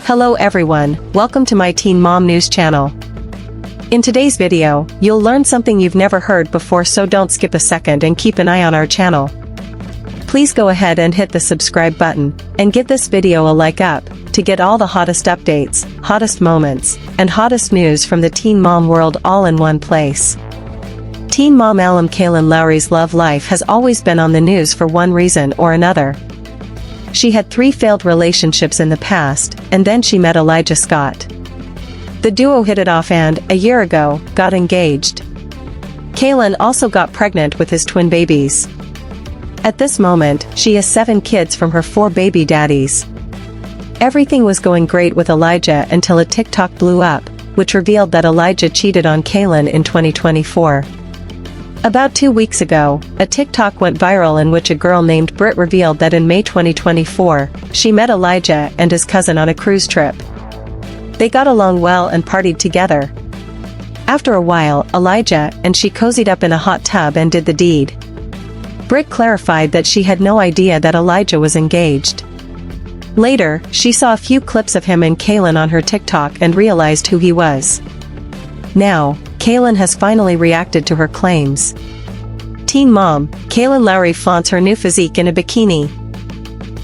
Hello everyone, welcome to my Teen Mom News channel. In today's video, you'll learn something you've never heard before, so don't skip a second and keep an eye on our channel. Please go ahead and hit the subscribe button, and give this video a like up, to get all the hottest updates, hottest moments, and hottest news from the Teen Mom world all in one place. Teen Mom alum Kailyn Lowry's love life has always been on the news for one reason or another. She had 3 failed relationships in the past, and then she met Elijah Scott. The duo hit it off and, a year ago, got engaged. Kailyn also got pregnant with his twin babies. At this moment, she has 7 kids from her 4 baby daddies. Everything was going great with Elijah until a TikTok blew up, which revealed that Elijah cheated on Kailyn in 2024. About 2 weeks ago, a TikTok went viral in which a girl named Britt revealed that in May 2024, she met Elijah and his cousin on a cruise trip. They got along well and partied together. After a while, Elijah and she cozied up in a hot tub and did the deed. Britt clarified that she had no idea that Elijah was engaged. Later, she saw a few clips of him and Kailyn on her TikTok and realized who he was. Now, Kailyn has finally reacted to her claims. Teen Mom, Kailyn Lowry flaunts her new physique in a bikini.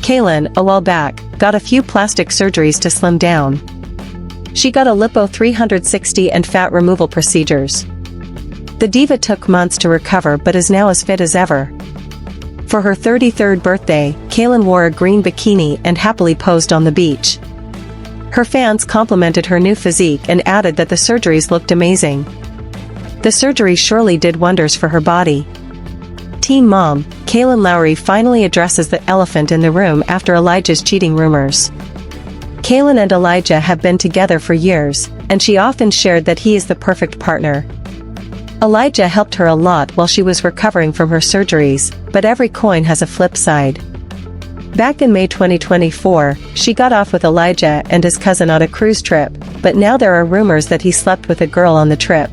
Kailyn, a while back, got a few plastic surgeries to slim down. She got a lipo 360 and fat removal procedures. The diva took months to recover but is now as fit as ever. For her 33rd birthday, Kailyn wore a green bikini and happily posed on the beach. Her fans complimented her new physique and added that the surgeries looked amazing. The surgery surely did wonders for her body. Teen Mom, Kailyn Lowry finally addresses the elephant in the room after Elijah's cheating rumors. Kailyn and Elijah have been together for years, and she often shared that he is the perfect partner. Elijah helped her a lot while she was recovering from her surgeries, but every coin has a flip side. Back in May 2024, she got off with Elijah and his cousin on a cruise trip, but now there are rumors that he slept with a girl on the trip.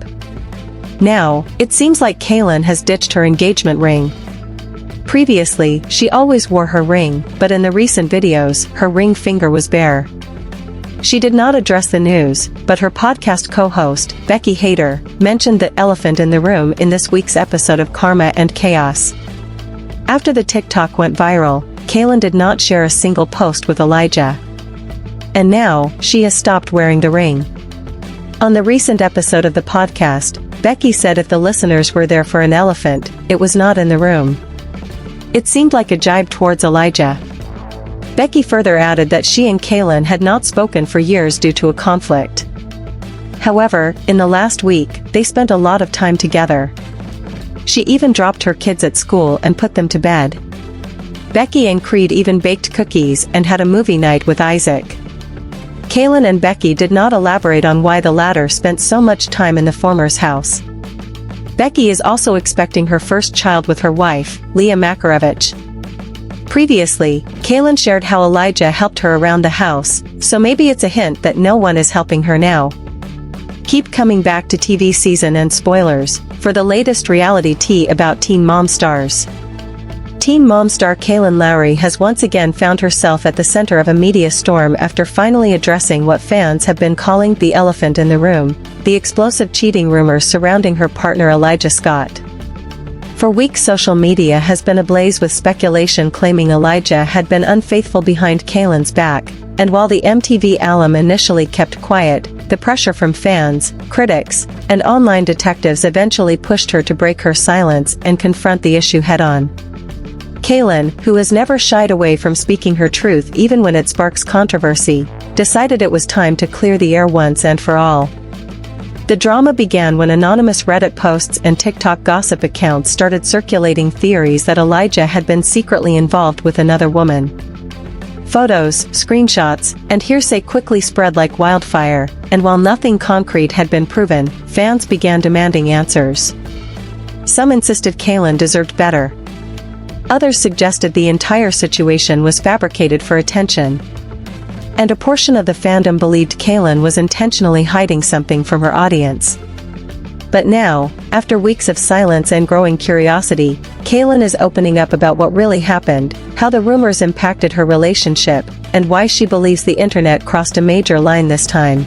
Now, it seems like Kailyn has ditched her engagement ring. Previously, she always wore her ring, but in the recent videos, her ring finger was bare. She did not address the news, but her podcast co-host, Becky Hayter, mentioned the elephant in the room in this week's episode of Karma and Chaos. After the TikTok went viral, Kailyn did not share a single post with Elijah. And now, she has stopped wearing the ring. On the recent episode of the podcast, Becky said if the listeners were there for an elephant, it was not in the room. It seemed like a jibe towards Elijah. Becky further added that she and Kailyn had not spoken for years due to a conflict. However, in the last week, they spent a lot of time together. She even dropped her kids at school and put them to bed. Becky and Creed even baked cookies and had a movie night with Isaac. Kailyn and Becky did not elaborate on why the latter spent so much time in the former's house. Becky is also expecting her first child with her wife, Leah Makarevich. Previously, Kailyn shared how Elijah helped her around the house, so maybe it's a hint that no one is helping her now. Keep coming back to TV season and spoilers for the latest reality tea about Teen Mom stars. Teen Mom star Kailyn Lowry has once again found herself at the center of a media storm after finally addressing what fans have been calling the elephant in the room, the explosive cheating rumors surrounding her partner Elijah Scott. For weeks, social media has been ablaze with speculation claiming Elijah had been unfaithful behind Kailyn's back, and while the MTV alum initially kept quiet, the pressure from fans, critics, and online detectives eventually pushed her to break her silence and confront the issue head-on. Kailyn, who has never shied away from speaking her truth even when it sparks controversy, decided it was time to clear the air once and for all. The drama began when anonymous Reddit posts and TikTok gossip accounts started circulating theories that Elijah had been secretly involved with another woman. Photos, screenshots, and hearsay quickly spread like wildfire, and while nothing concrete had been proven, fans began demanding answers. Some insisted Kailyn deserved better. Others suggested the entire situation was fabricated for attention. And a portion of the fandom believed Kailyn was intentionally hiding something from her audience. But now, after weeks of silence and growing curiosity, Kailyn is opening up about what really happened, how the rumors impacted her relationship, and why she believes the internet crossed a major line this time.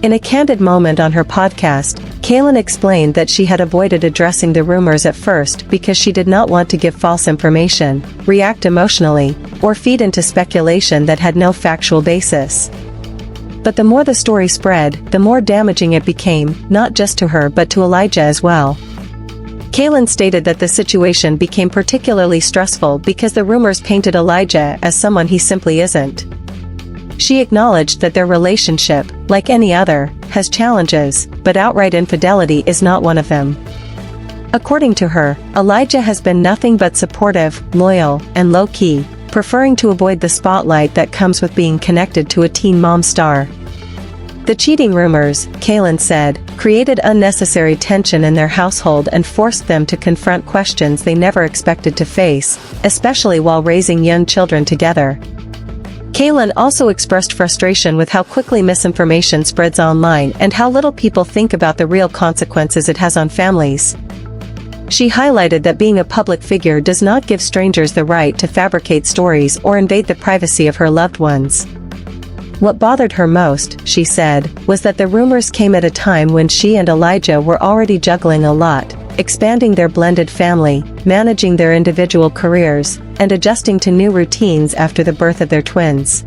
In a candid moment on her podcast, Kailyn explained that she had avoided addressing the rumors at first because she did not want to give false information, react emotionally, or feed into speculation that had no factual basis. But the more the story spread, the more damaging it became, not just to her but to Elijah as well. Kailyn stated that the situation became particularly stressful because the rumors painted Elijah as someone he simply isn't. She acknowledged that their relationship, like any other, has challenges, but outright infidelity is not one of them. According to her, Elijah has been nothing but supportive, loyal, and low-key, preferring to avoid the spotlight that comes with being connected to a Teen Mom star. The cheating rumors, Kailyn said, created unnecessary tension in their household and forced them to confront questions they never expected to face, especially while raising young children together. Kailyn also expressed frustration with how quickly misinformation spreads online and how little people think about the real consequences it has on families. She highlighted that being a public figure does not give strangers the right to fabricate stories or invade the privacy of her loved ones. What bothered her most, she said, was that the rumors came at a time when she and Elijah were already juggling a lot, expanding their blended family, managing their individual careers, and adjusting to new routines after the birth of their twins.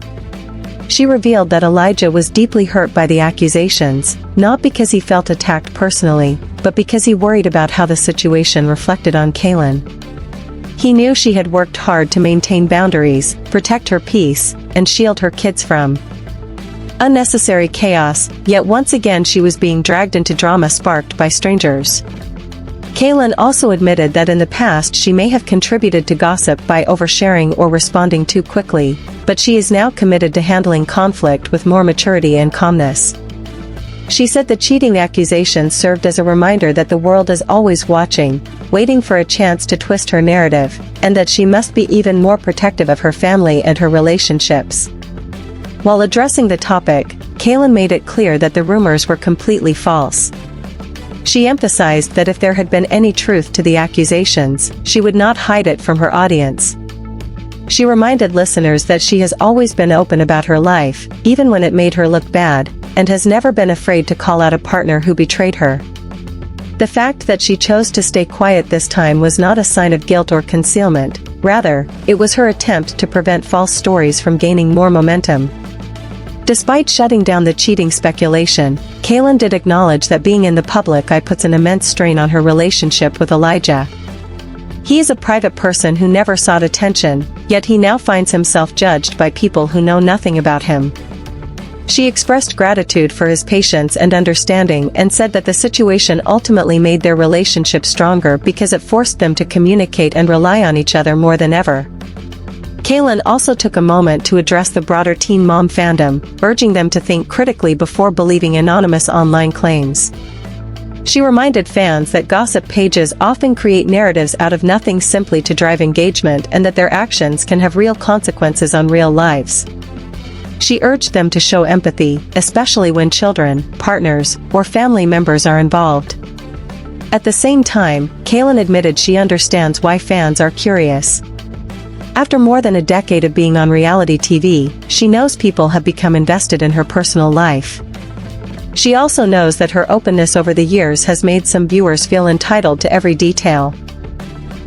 She revealed that Elijah was deeply hurt by the accusations, not because he felt attacked personally, but because he worried about how the situation reflected on Kailyn. He knew she had worked hard to maintain boundaries, protect her peace, and shield her kids from unnecessary chaos, yet once again she was being dragged into drama sparked by strangers. Kailyn also admitted that in the past she may have contributed to gossip by oversharing or responding too quickly, but she is now committed to handling conflict with more maturity and calmness. She said the cheating accusations served as a reminder that the world is always watching, waiting for a chance to twist her narrative, and that she must be even more protective of her family and her relationships. While addressing the topic, Kailyn made it clear that the rumors were completely false. She emphasized that if there had been any truth to the accusations, she would not hide it from her audience. She reminded listeners that she has always been open about her life, even when it made her look bad, and has never been afraid to call out a partner who betrayed her. The fact that she chose to stay quiet this time was not a sign of guilt or concealment, rather, it was her attempt to prevent false stories from gaining more momentum. Despite shutting down the cheating speculation, Kailyn did acknowledge that being in the public eye puts an immense strain on her relationship with Elijah. He is a private person who never sought attention, yet he now finds himself judged by people who know nothing about him. She expressed gratitude for his patience and understanding and said that the situation ultimately made their relationship stronger because it forced them to communicate and rely on each other more than ever. Kailyn also took a moment to address the broader Teen Mom fandom, urging them to think critically before believing anonymous online claims. She reminded fans that gossip pages often create narratives out of nothing simply to drive engagement and that their actions can have real consequences on real lives. She urged them to show empathy, especially when children, partners, or family members are involved. At the same time, Kailyn admitted she understands why fans are curious. After more than a decade of being on reality TV, she knows people have become invested in her personal life. She also knows that her openness over the years has made some viewers feel entitled to every detail.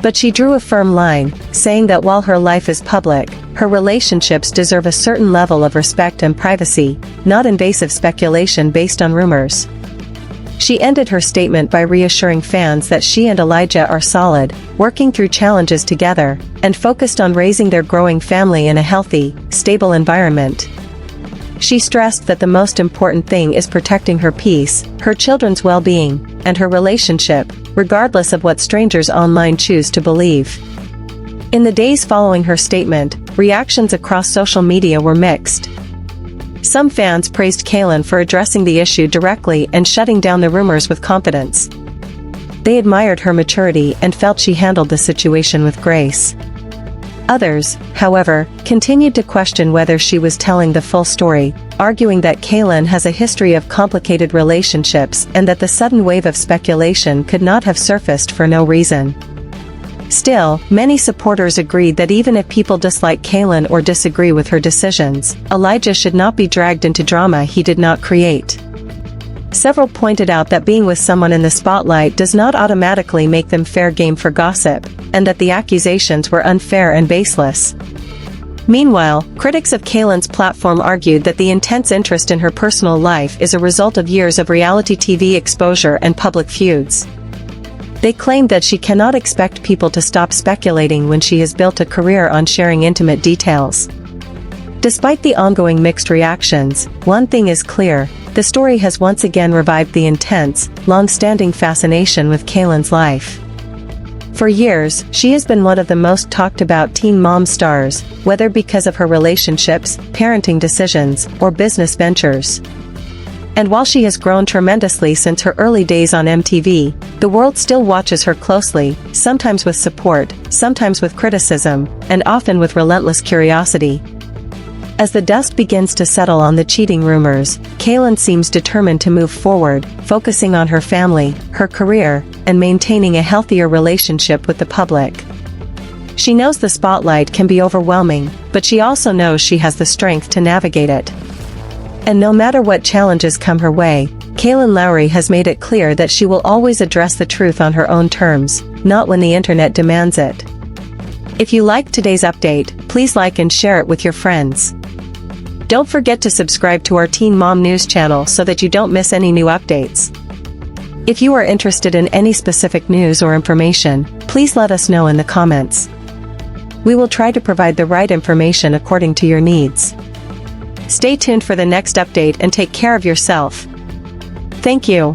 But she drew a firm line, saying that while her life is public, her relationships deserve a certain level of respect and privacy, not invasive speculation based on rumors. She ended her statement by reassuring fans that she and Elijah are solid, working through challenges together, and focused on raising their growing family in a healthy, stable environment. She stressed that the most important thing is protecting her peace, her children's well-being, and her relationship, regardless of what strangers online choose to believe. In the days following her statement, reactions across social media were mixed. Some fans praised Kailyn for addressing the issue directly and shutting down the rumors with confidence. They admired her maturity and felt she handled the situation with grace. Others, however, continued to question whether she was telling the full story, arguing that Kailyn has a history of complicated relationships and that the sudden wave of speculation could not have surfaced for no reason. Still, many supporters agreed that even if people dislike Kailyn or disagree with her decisions, Elijah should not be dragged into drama he did not create. Several pointed out that being with someone in the spotlight does not automatically make them fair game for gossip, and that the accusations were unfair and baseless. Meanwhile, critics of Kailyn's platform argued that the intense interest in her personal life is a result of years of reality TV exposure and public feuds. They claimed that she cannot expect people to stop speculating when she has built a career on sharing intimate details. Despite the ongoing mixed reactions, one thing is clear: the story has once again revived the intense, long-standing fascination with Kailyn's life. For years, she has been one of the most talked about teen mom stars, whether because of her relationships, parenting decisions, or business ventures. And while she has grown tremendously since her early days on MTV, the world still watches her closely, sometimes with support, sometimes with criticism, and often with relentless curiosity. As the dust begins to settle on the cheating rumors, Kailyn seems determined to move forward, focusing on her family, her career, and maintaining a healthier relationship with the public. She knows the spotlight can be overwhelming, but she also knows she has the strength to navigate it. And no matter what challenges come her way, Kailyn Lowry has made it clear that she will always address the truth on her own terms, not when the internet demands it. If you liked today's update, please like and share it with your friends. Don't forget to subscribe to our Teen Mom News channel so that you don't miss any new updates. If you are interested in any specific news or information, please let us know in the comments. We will try to provide the right information according to your needs. Stay tuned for the next update and take care of yourself. Thank you.